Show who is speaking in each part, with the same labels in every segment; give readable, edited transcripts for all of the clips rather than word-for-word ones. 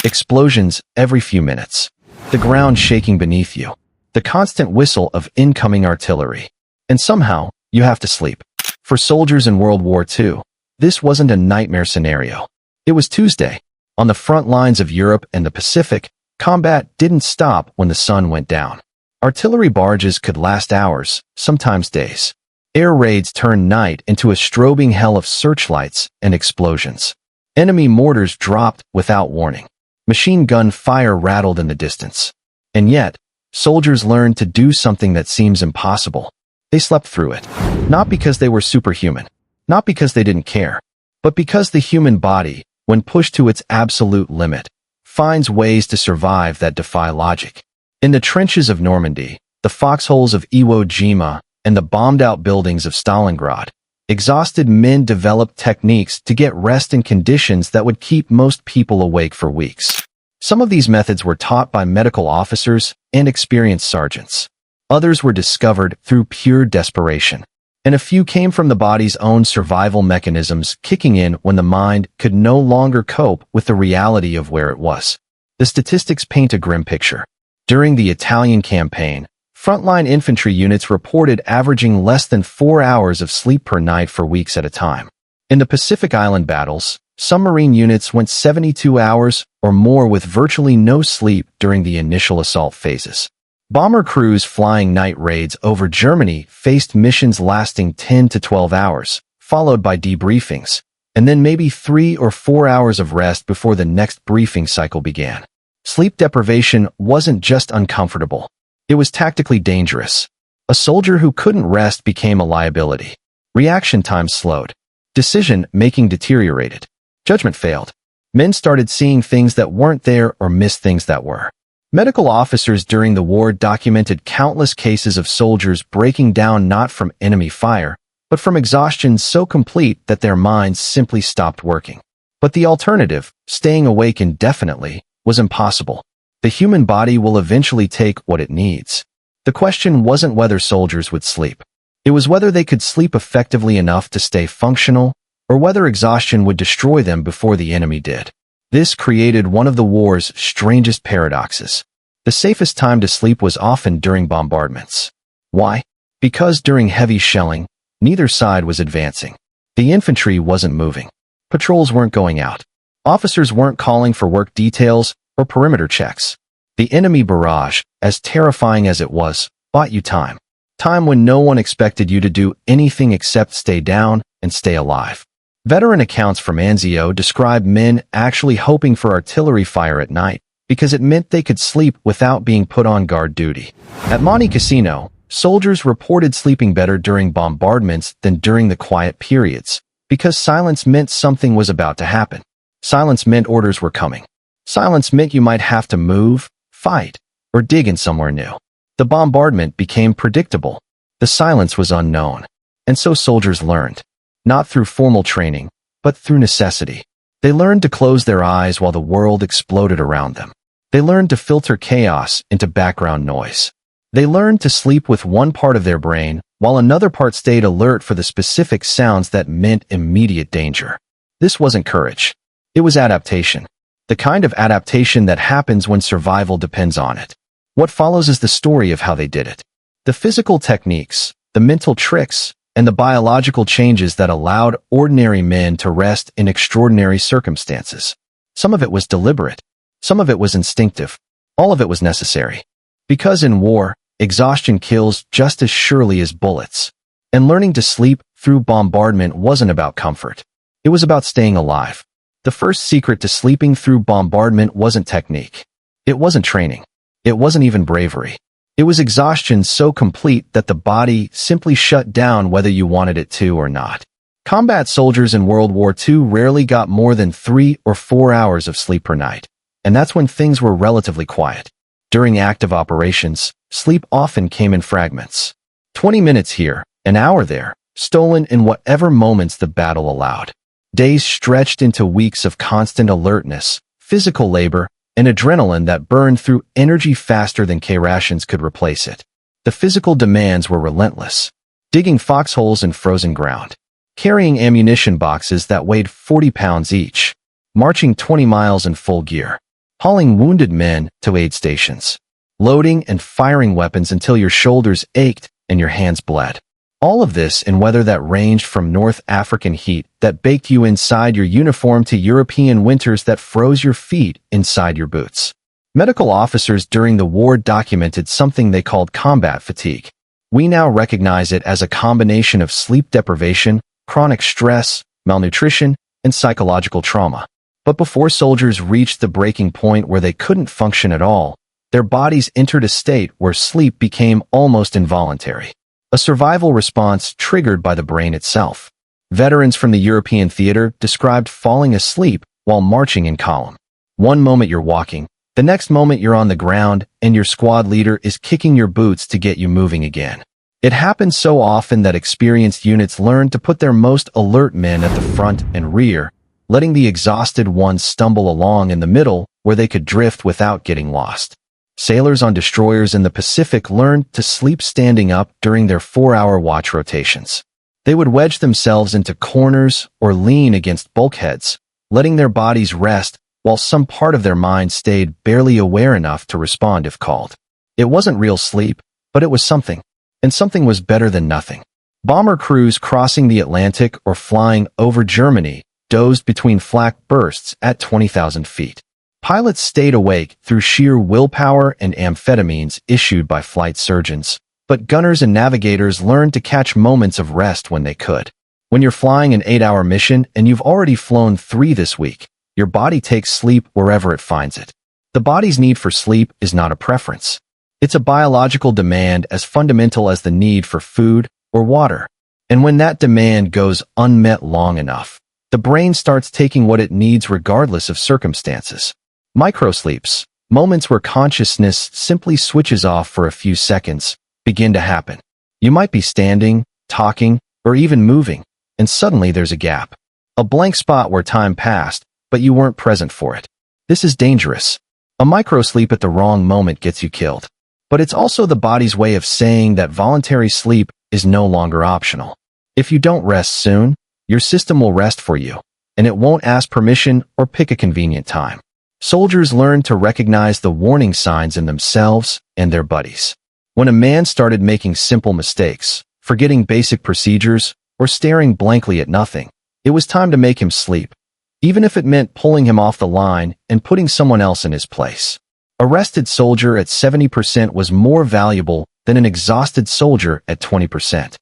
Speaker 1: Explosions every few minutes. The ground shaking beneath you. The constant whistle of incoming artillery. And somehow, you have to sleep. For soldiers in World War II, this wasn't a nightmare scenario. It was Tuesday. On the front lines of Europe and the Pacific, combat didn't stop when the sun went down. Artillery barrages could last hours, sometimes days. Air raids turned night into a strobing hell of searchlights and explosions. Enemy mortars dropped without warning. Machine gun fire rattled in the distance. And yet, soldiers learned to do something that seems impossible. They slept through it. Not because they were superhuman. Not because they didn't care. But because the human body, when pushed to its absolute limit, finds ways to survive that defy logic. In the trenches of Normandy, the foxholes of Iwo Jima, and the bombed-out buildings of Stalingrad, exhausted men developed techniques to get rest in conditions that would keep most people awake for weeks. Some of these methods were taught by medical officers and experienced sergeants. Others were discovered through pure desperation. And a few came from the body's own survival mechanisms kicking in when the mind could no longer cope with the reality of where it was. The statistics paint a grim picture. During the Italian campaign, frontline infantry units reported averaging less than 4 hours of sleep per night for weeks at a time. In the Pacific Island battles, submarine units went 72 hours or more with virtually no sleep during the initial assault phases. Bomber crews flying night raids over Germany faced missions lasting 10 to 12 hours, followed by debriefings, and then maybe 3 or 4 hours of rest before the next briefing cycle began. Sleep deprivation wasn't just uncomfortable. It was tactically dangerous. A soldier who couldn't rest became a liability. Reaction time slowed. Decision-making deteriorated. Judgment failed. Men started seeing things that weren't there or missed things that were. Medical officers during the war documented countless cases of soldiers breaking down not from enemy fire, but from exhaustion so complete that their minds simply stopped working. But the alternative, staying awake indefinitely, was impossible. The human body will eventually take what it needs. The question wasn't whether soldiers would sleep. It was whether they could sleep effectively enough to stay functional, or whether exhaustion would destroy them before the enemy did. This created one of the war's strangest paradoxes. The safest time to sleep was often during bombardments. Why? Because during heavy shelling, neither side was advancing. The infantry wasn't moving. Patrols weren't going out. Officers weren't calling for work details or perimeter checks. The enemy barrage, as terrifying as it was, bought you time. Time when no one expected you to do anything except stay down and stay alive. Veteran accounts from Anzio describe men actually hoping for artillery fire at night because it meant they could sleep without being put on guard duty. At Monte Cassino, soldiers reported sleeping better during bombardments than during the quiet periods because silence meant something was about to happen. Silence meant orders were coming. Silence meant you might have to move, fight, or dig in somewhere new. The bombardment became predictable. The silence was unknown. And so soldiers learned. Not through formal training, but through necessity. They learned to close their eyes while the world exploded around them. They learned to filter chaos into background noise. They learned to sleep with one part of their brain while another part stayed alert for the specific sounds that meant immediate danger. This wasn't courage. It was adaptation. The kind of adaptation that happens when survival depends on it. What follows is the story of how they did it. The physical techniques, the mental tricks, and the biological changes that allowed ordinary men to rest in extraordinary circumstances. Some of it was deliberate. Some of it was instinctive. All of it was necessary. Because in war, exhaustion kills just as surely as bullets. And learning to sleep through bombardment wasn't about comfort. It was about staying alive. The first secret to sleeping through bombardment wasn't technique. It wasn't training. It wasn't even bravery. It was exhaustion so complete that the body simply shut down whether you wanted it to or not. Combat soldiers in World War II rarely got more than 3 or 4 hours of sleep per night, and that's when things were relatively quiet. During active operations, sleep often came in fragments. 20 minutes here, an hour there, stolen in whatever moments the battle allowed. Days stretched into weeks of constant alertness, physical labor, and adrenaline that burned through energy faster than K-rations could replace it. The physical demands were relentless. Digging foxholes in frozen ground. Carrying ammunition boxes that weighed 40 pounds each. Marching 20 miles in full gear. hauling wounded men to aid stations, loading and firing weapons until your shoulders ached and your hands bled. All of this in weather that ranged from North African heat that baked you inside your uniform to European winters that froze your feet inside your boots. Medical officers during the war documented something they called combat fatigue. We now recognize it as a combination of sleep deprivation, chronic stress, malnutrition, and psychological trauma. But before soldiers reached the breaking point where they couldn't function at all, their bodies entered a state where sleep became almost involuntary. A survival response triggered by the brain itself. Veterans from the European theater described falling asleep while marching in column. One moment you're walking, the next moment you're on the ground, and your squad leader is kicking your boots to get you moving again. It happened so often that experienced units learned to put their most alert men at the front and rear, letting the exhausted ones stumble along in the middle where they could drift without getting lost. Sailors on destroyers in the Pacific learned to sleep standing up during their 4-hour watch rotations. They would wedge themselves into corners or lean against bulkheads, letting their bodies rest while some part of their mind stayed barely aware enough to respond if called. It wasn't real sleep, but it was something, and something was better than nothing. Bomber crews crossing the Atlantic or flying over Germany dozed between flak bursts at 20,000 feet. Pilots stayed awake through sheer willpower and amphetamines issued by flight surgeons, but gunners and navigators learned to catch moments of rest when they could. When you're flying an 8-hour mission and you've already flown 3 this week, your body takes sleep wherever it finds it. The body's need for sleep is not a preference. It's a biological demand as fundamental as the need for food or water. And when that demand goes unmet long enough, the brain starts taking what it needs regardless of circumstances. Microsleeps, moments where consciousness simply switches off for a few seconds, begin to happen. You might be standing, talking, or even moving, and suddenly there's a gap. A blank spot where time passed, but you weren't present for it. This is dangerous. A microsleep at the wrong moment gets you killed. But it's also the body's way of saying that voluntary sleep is no longer optional. If you don't rest soon, your system will rest for you, and it won't ask permission or pick a convenient time. Soldiers learned to recognize the warning signs in themselves and their buddies. When a man started making simple mistakes, forgetting basic procedures, or staring blankly at nothing, it was time to make him sleep, even if it meant pulling him off the line and putting someone else in his place. A rested soldier at 70% was more valuable than an exhausted soldier at 20%.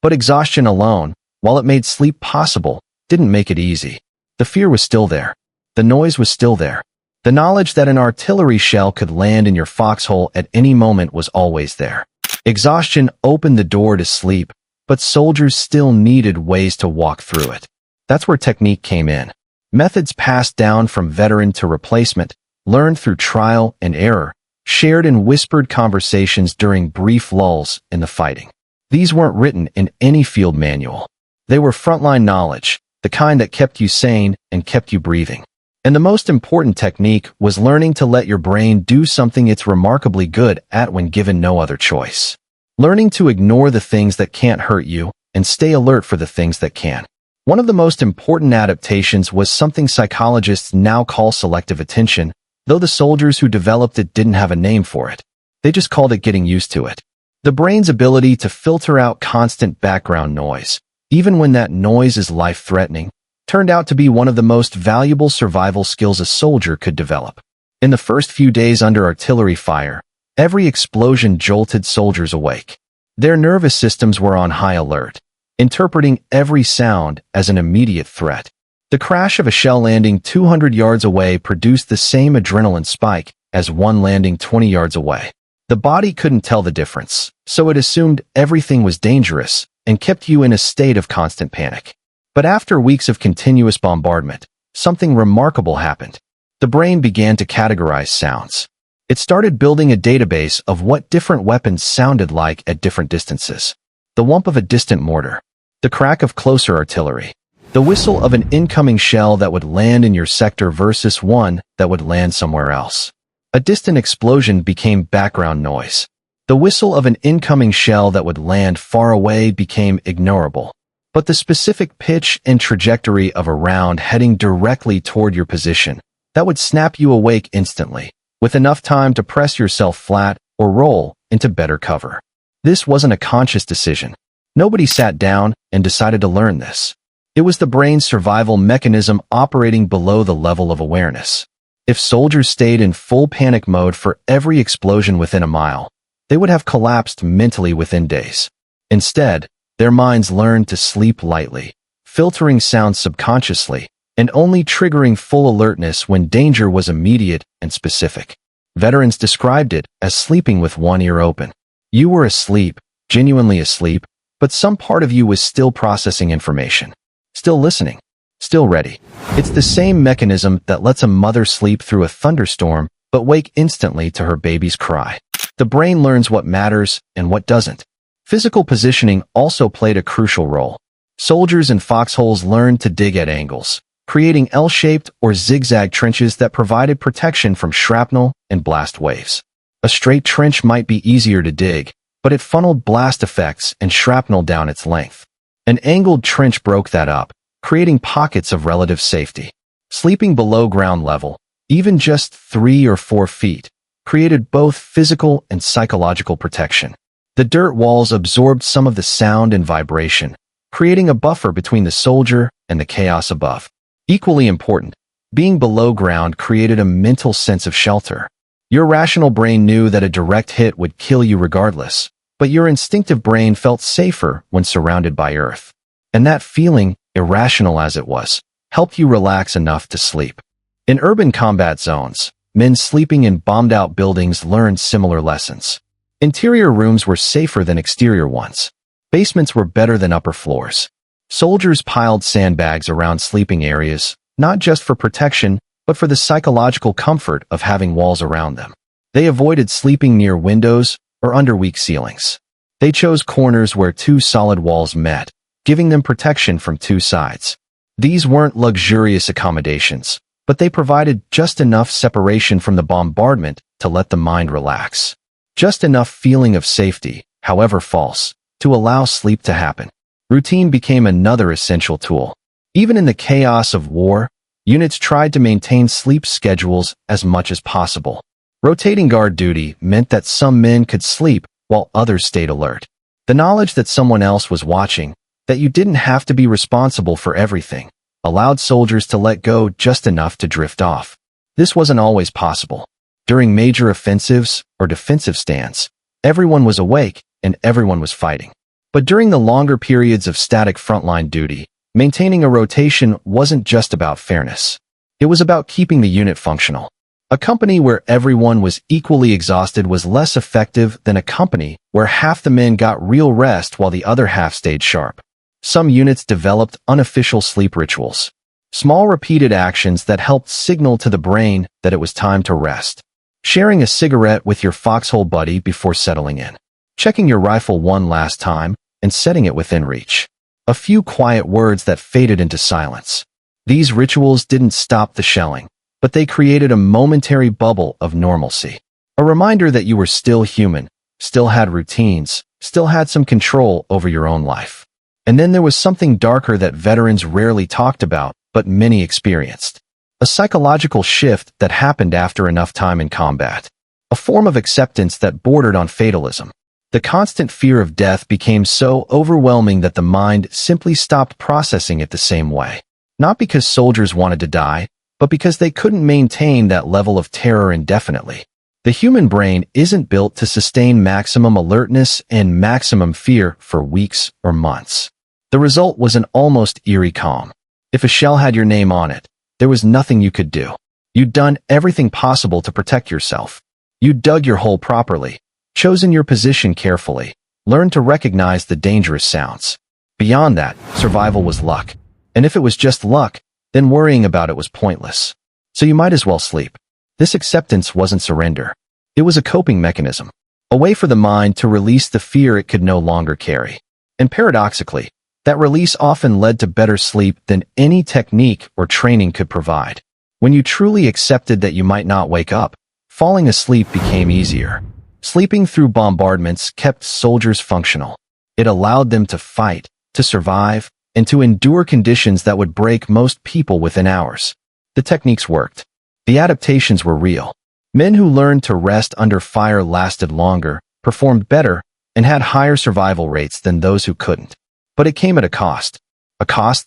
Speaker 1: But exhaustion alone, while it made sleep possible, didn't make it easy. The fear was still there. The noise was still there. The knowledge that an artillery shell could land in your foxhole at any moment was always there. Exhaustion opened the door to sleep, but soldiers still needed ways to walk through it. That's where technique came in. Methods passed down from veteran to replacement, learned through trial and error, shared in whispered conversations during brief lulls in the fighting. These weren't written in any field manual. They were frontline knowledge, the kind that kept you sane and kept you breathing. And the most important technique was learning to let your brain do something it's remarkably good at when given no other choice. Learning to ignore the things that can't hurt you and stay alert for the things that can. One of the most important adaptations was something psychologists now call selective attention, though the soldiers who developed it didn't have a name for it. They just called it getting used to it. The brain's ability to filter out constant background noise, even when that noise is life-threatening, turned out to be one of the most valuable survival skills a soldier could develop. In the first few days under artillery fire, every explosion jolted soldiers awake. Their nervous systems were on high alert, interpreting every sound as an immediate threat. The crash of a shell landing 200 yards away produced the same adrenaline spike as one landing 20 yards away. The body couldn't tell the difference, so it assumed everything was dangerous and kept you in a state of constant panic. But after weeks of continuous bombardment, something remarkable happened. The brain began to categorize sounds. It started building a database of what different weapons sounded like at different distances. The whump of a distant mortar, the crack of closer artillery, the whistle of an incoming shell that would land in your sector versus one that would land somewhere else. A distant explosion became background noise. The whistle of an incoming shell that would land far away became ignorable. But the specific pitch and trajectory of a round heading directly toward your position that would snap you awake instantly, with enough time to press yourself flat or roll into better cover. This wasn't a conscious decision. Nobody sat down and decided to learn this. It was the brain's survival mechanism operating below the level of awareness. If soldiers stayed in full panic mode for every explosion within a mile, they would have collapsed mentally within days. Instead, their minds learned to sleep lightly, filtering sounds subconsciously, and only triggering full alertness when danger was immediate and specific. Veterans described it as sleeping with one ear open. You were asleep, genuinely asleep, but some part of you was still processing information, still listening, still ready. It's the same mechanism that lets a mother sleep through a thunderstorm but wake instantly to her baby's cry. The brain learns what matters and what doesn't. Physical positioning also played a crucial role. Soldiers in foxholes learned to dig at angles, creating L-shaped or zigzag trenches that provided protection from shrapnel and blast waves. A straight trench might be easier to dig, but it funneled blast effects and shrapnel down its length. An angled trench broke that up, creating pockets of relative safety. Sleeping below ground level, even just 3 or 4 feet, created both physical and psychological protection. The dirt walls absorbed some of the sound and vibration, creating a buffer between the soldier and the chaos above. Equally important, being below ground created a mental sense of shelter. Your rational brain knew that a direct hit would kill you regardless, but your instinctive brain felt safer when surrounded by earth. And that feeling, irrational as it was, helped you relax enough to sleep. In urban combat zones, men sleeping in bombed-out buildings learned similar lessons. Interior rooms were safer than exterior ones. Basements were better than upper floors. Soldiers piled sandbags around sleeping areas, not just for protection, but for the psychological comfort of having walls around them. They avoided sleeping near windows or under weak ceilings. They chose corners where 2 solid walls met, giving them protection from 2 sides. These weren't luxurious accommodations, but they provided just enough separation from the bombardment to let the mind relax. Just enough feeling of safety, however false, to allow sleep to happen. Routine became another essential tool. Even in the chaos of war, units tried to maintain sleep schedules as much as possible. Rotating guard duty meant that some men could sleep while others stayed alert. The knowledge that someone else was watching, that you didn't have to be responsible for everything, allowed soldiers to let go just enough to drift off. This wasn't always possible. During major offensives or defensive stands, everyone was awake and everyone was fighting. But during the longer periods of static frontline duty, maintaining a rotation wasn't just about fairness. It was about keeping the unit functional. A company where everyone was equally exhausted was less effective than a company where half the men got real rest while the other half stayed sharp. Some units developed unofficial sleep rituals, small repeated actions that helped signal to the brain that it was time to rest. Sharing a cigarette with your foxhole buddy before settling in. Checking your rifle one last time and setting it within reach. A few quiet words that faded into silence. These rituals didn't stop the shelling, but they created a momentary bubble of normalcy. A reminder that you were still human, still had routines, still had some control over your own life. And then there was something darker that veterans rarely talked about, but many experienced. A psychological shift that happened after enough time in combat. A form of acceptance that bordered on fatalism. The constant fear of death became so overwhelming that the mind simply stopped processing it the same way. Not because soldiers wanted to die, but because they couldn't maintain that level of terror indefinitely. The human brain isn't built to sustain maximum alertness and maximum fear for weeks or months. The result was an almost eerie calm. If a shell had your name on it, there was nothing you could do. You'd done everything possible to protect yourself. You'd dug your hole properly, chosen your position carefully, learned to recognize the dangerous sounds. Beyond that, survival was luck. And if it was just luck, then worrying about it was pointless. So you might as well sleep. This acceptance wasn't surrender. It was a coping mechanism, a way for the mind to release the fear it could no longer carry. And paradoxically, that release often led to better sleep than any technique or training could provide. When you truly accepted that you might not wake up, falling asleep became easier. Sleeping through bombardments kept soldiers functional. It allowed them to fight, to survive, and to endure conditions that would break most people within hours. The techniques worked. The adaptations were real. Men who learned to rest under fire lasted longer, performed better, and had higher survival rates than those who couldn't. But it came at a cost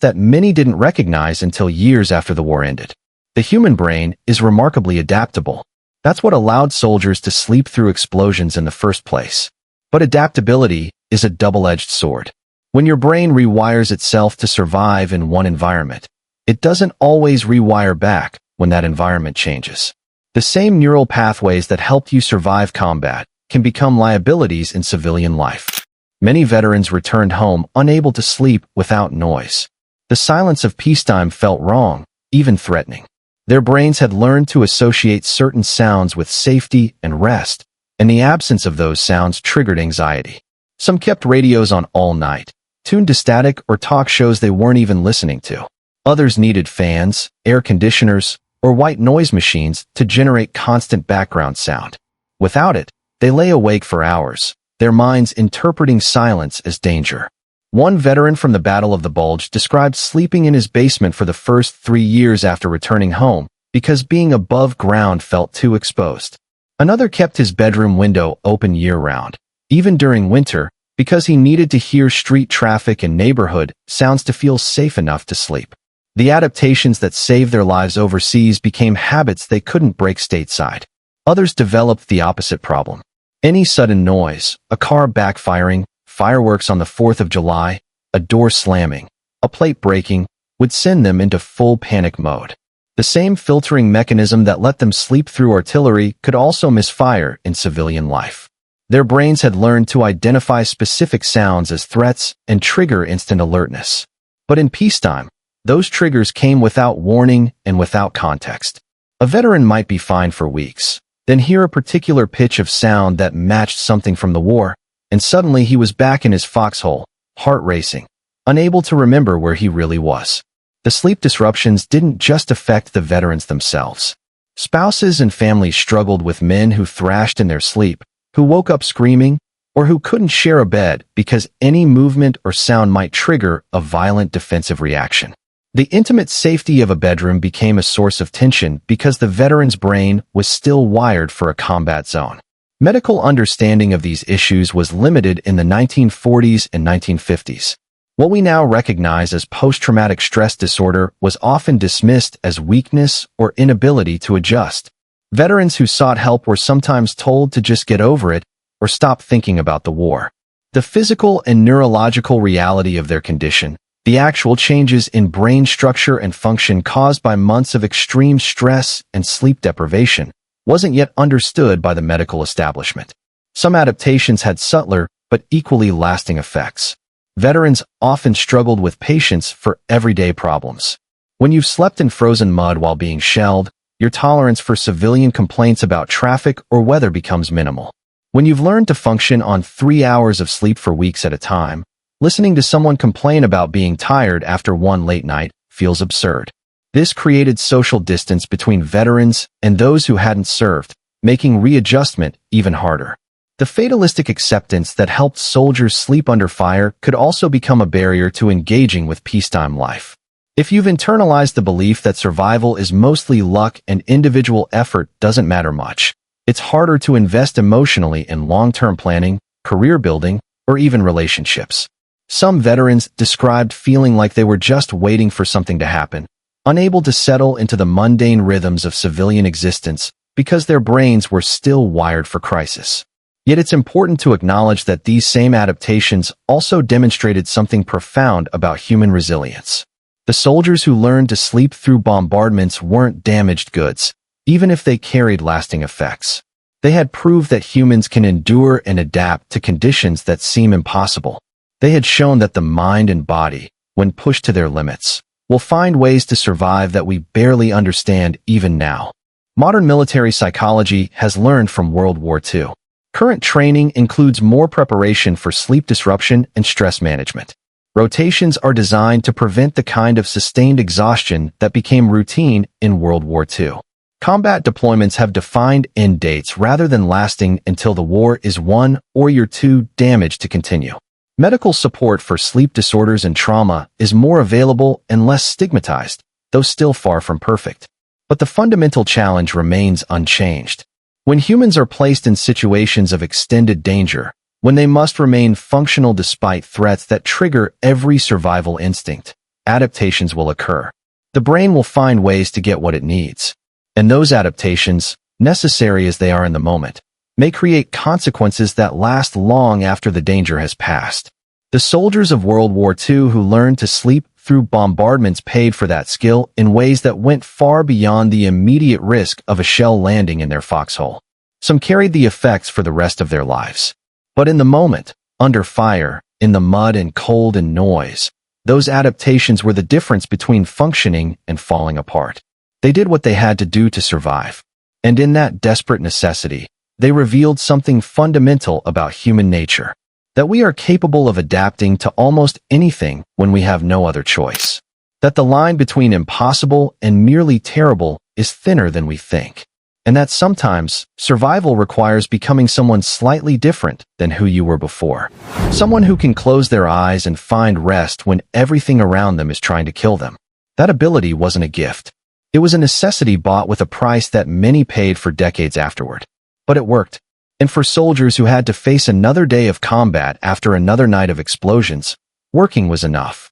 Speaker 1: that many didn't recognize until years after the war ended. The human brain is remarkably adaptable. That's what allowed soldiers to sleep through explosions in the first place. But adaptability is a double-edged sword. When your brain rewires itself to survive in one environment, it doesn't always rewire back when that environment changes. The same neural pathways that helped you survive combat can become liabilities in civilian life. Many veterans returned home unable to sleep without noise. The silence of peacetime felt wrong, even threatening. Their brains had learned to associate certain sounds with safety and rest, and the absence of those sounds triggered anxiety. Some kept radios on all night, tuned to static or talk shows they weren't even listening to. Others needed fans, air conditioners, or white noise machines to generate constant background sound. Without it, they lay awake for hours, their minds interpreting silence as danger. One veteran from the Battle of the Bulge described sleeping in his basement for the first 3 years after returning home because being above ground felt too exposed. Another kept his bedroom window open year-round, even during winter, because he needed to hear street traffic and neighborhood sounds to feel safe enough to sleep. The adaptations that saved their lives overseas became habits they couldn't break stateside. Others developed the opposite problem. Any sudden noise, a car backfiring, fireworks on the 4th of July, a door slamming, a plate breaking, would send them into full panic mode. The same filtering mechanism that let them sleep through artillery could also misfire in civilian life. Their brains had learned to identify specific sounds as threats and trigger instant alertness. But in peacetime, those triggers came without warning and without context. A veteran might be fine for weeks, then hear a particular pitch of sound that matched something from the war, and suddenly he was back in his foxhole, heart racing, unable to remember where he really was. The sleep disruptions didn't just affect the veterans themselves. Spouses and families struggled with men who thrashed in their sleep, who woke up screaming, or who couldn't share a bed because any movement or sound might trigger a violent defensive reaction. The intimate safety of a bedroom became a source of tension because the veteran's brain was still wired for a combat zone. Medical understanding of these issues was limited in the 1940s and 1950s. What we now recognize as post-traumatic stress disorder was often dismissed as weakness or inability to adjust. Veterans who sought help were sometimes told to just get over it or stop thinking about the war. The physical and neurological reality of their condition, the actual changes in brain structure and function caused by months of extreme stress and sleep deprivation, wasn't yet understood by the medical establishment. Some adaptations had subtler but equally lasting effects. Veterans often struggled with patience for everyday problems. When you've slept in frozen mud while being shelled, your tolerance for civilian complaints about traffic or weather becomes minimal. When you've learned to function on 3 hours of sleep for weeks at a time, listening to someone complain about being tired after one late night feels absurd. This created social distance between veterans and those who hadn't served, making readjustment even harder. The fatalistic acceptance that helped soldiers sleep under fire could also become a barrier to engaging with peacetime life. If you've internalized the belief that survival is mostly luck and individual effort doesn't matter much, it's harder to invest emotionally in long-term planning, career building, or even relationships. Some veterans described feeling like they were just waiting for something to happen, unable to settle into the mundane rhythms of civilian existence because their brains were still wired for crisis. Yet it's important to acknowledge that these same adaptations also demonstrated something profound about human resilience. The soldiers who learned to sleep through bombardments weren't damaged goods, even if they carried lasting effects. They had proved that humans can endure and adapt to conditions that seem impossible. They had shown that the mind and body, when pushed to their limits, will find ways to survive that we barely understand even now. Modern military psychology has learned from World War II. Current training includes more preparation for sleep disruption and stress management. Rotations are designed to prevent the kind of sustained exhaustion that became routine in World War II. Combat deployments have defined end dates rather than lasting until the war is won or you're too damaged to continue. Medical support for sleep disorders and trauma is more available and less stigmatized, though still far from perfect. But the fundamental challenge remains unchanged. When humans are placed in situations of extended danger, when they must remain functional despite threats that trigger every survival instinct, adaptations will occur. The brain will find ways to get what it needs. And those adaptations, necessary as they are in the moment, may create consequences that last long after the danger has passed. The soldiers of World War II who learned to sleep through bombardments paid for that skill in ways that went far beyond the immediate risk of a shell landing in their foxhole. Some carried the effects for the rest of their lives. But in the moment, under fire, in the mud and cold and noise, those adaptations were the difference between functioning and falling apart. They did what they had to do to survive. And in that desperate necessity, they revealed something fundamental about human nature, that we are capable of adapting to almost anything when we have no other choice. That the line between impossible and merely terrible is thinner than we think. And that sometimes, survival requires becoming someone slightly different than who you were before. Someone who can close their eyes and find rest when everything around them is trying to kill them. That ability wasn't a gift. It was a necessity bought with a price that many paid for decades afterward. But it worked. And for soldiers who had to face another day of combat after another night of explosions, working was enough.